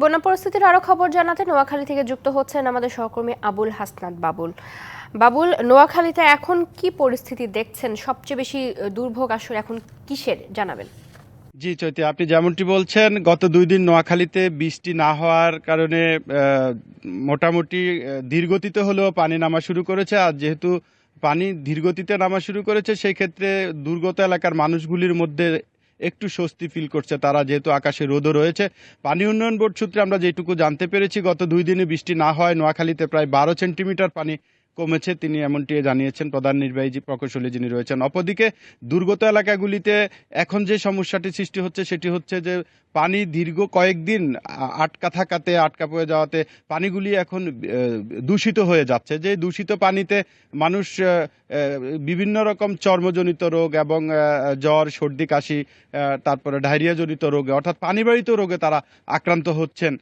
বন্যা পরিস্থিতির আরো খবর জানাতে নোয়াখালী থেকে যুক্ত হচ্ছেন আমাদের সহকর্মী আবুল হাসনাত বাবুল। বাবুল, নোয়াখালীতে এখন কি পরিস্থিতি দেখছেন? সবচেয়ে বেশি দুর্ভোগ আসলে এখন কিসের জানাবেন? জি চৈতি, আপনি যেমনটি বলছেন, গত 2 দিন নোয়াখালীতে বৃষ্টি না হওয়ার কারণে মোটামুটি ধীরগতিতে হলেও পানি নামা শুরু করেছে। আর যেহেতু পানি ধীরগতিতে নামা শুরু করেছে, সেই ক্ষেত্রে দুর্গত এলাকার মানুষগুলির মধ্যে একটু স্বস্তি ফিল করছে তারা, যেহেতু আকাশে রোদও রয়েছে। পানি উন্নয়ন বোর্ড সূত্রে আমরা যেটুকু জানতে পেরেছি, গত 2 দিনে বৃষ্টি না হয় নোয়াখালীতে প্রায় 12 সেন্টিমিটার পানি কমেছে। তিনি এমনটি জানিয়েছেন প্রধান নির্বাহী প্রকৌশলী যিনি রয়েছেন। অপরদিকে দুর্গত এলাকাগুলিতে এখন যে সমস্যাটি সৃষ্টি হচ্ছে সেটি হচ্ছে যে পানি দীর্ঘ কয়েকদিন আটকা পড়ে যাওয়াতে পানিগুলি এখন দূষিত হয়ে যাচ্ছে। যে দূষিত পানিতে মানুষ বিভিন্ন রকম চর্মজনিত রোগ এবং জ্বর, সর্দি, কাশি, তারপরে ডায়রিয়াজনিত রোগে অর্থাৎ পানিবাহিত রোগে তারা আক্রান্ত হচ্ছেন।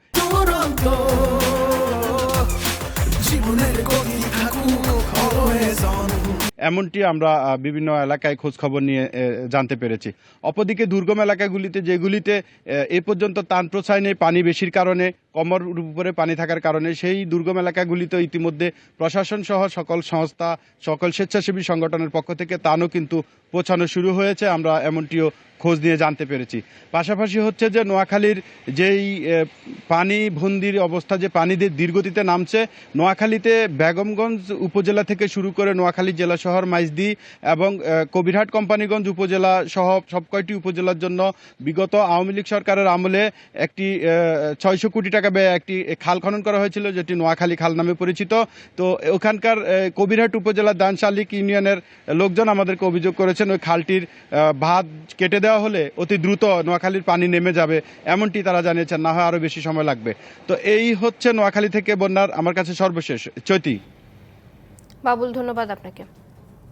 এমনটি আমরা বিভিন্ন এলাকায় খোঁজ খবর নিয়ে জানতে পেরেছি। অপরদিকে দুর্গম এলাকাগুলিতে, যেগুলিতে এ পর্যন্ত ত্রাণ প্রচার নেই পানি বেশির কারণে, কমর উপরে পানি থাকার কারণে, সেই দুর্গম এলাকাগুলিতে ইতিমধ্যে প্রশাসন সহ সকল সংস্থা, সকল স্বেচ্ছাসেবী সংগঠনের পক্ষ থেকে ত্রাণও কিন্তু পৌঁছানো শুরু হয়েছে। আমরা এমনটিও খোঁজ নিয়ে জানতে পেরেছি। পাশাপাশি হচ্ছে যে নোয়াখালীর যেই পানি বন্দির অবস্থা, যে পানি দিয়ে ধীরগতিতে নামছে, নোয়াখালীতে বেগমগঞ্জ উপজেলা থেকে শুরু করে নোয়াখালী জেলা শহর মাইজদি এবং কবিরহাট কোম্পানিগঞ্জ উপজেলা সহ সব কয়টি উপজেলার জন্য বিগত আওয়ামী লীগ সরকারের আমলে একটি 600 কোটি টাকা ব্যয়ে একটি খাল খনন করা হয়েছিল, যেটি নোয়াখালী খাল নামে পরিচিত। তো ওখানকার কবিরহাট উপজেলার দানশালিক ইউনিয়নের লোকজন আমাদেরকে অভিযোগ করেছেন ওই খালটির বাঁধ কেটে দেওয়া হলে অতি দ্রুত নোয়াখালীর পানি নেমে যাবে, এমনটি তারা জানিয়েছেন, না হয় আরো বেশি সময় লাগবে। তো এই হচ্ছে নোয়াখালী থেকে বন্যার আমার কাছে সর্বশেষ। চৈতি। বাবুল, ধন্যবাদ আপনাকে।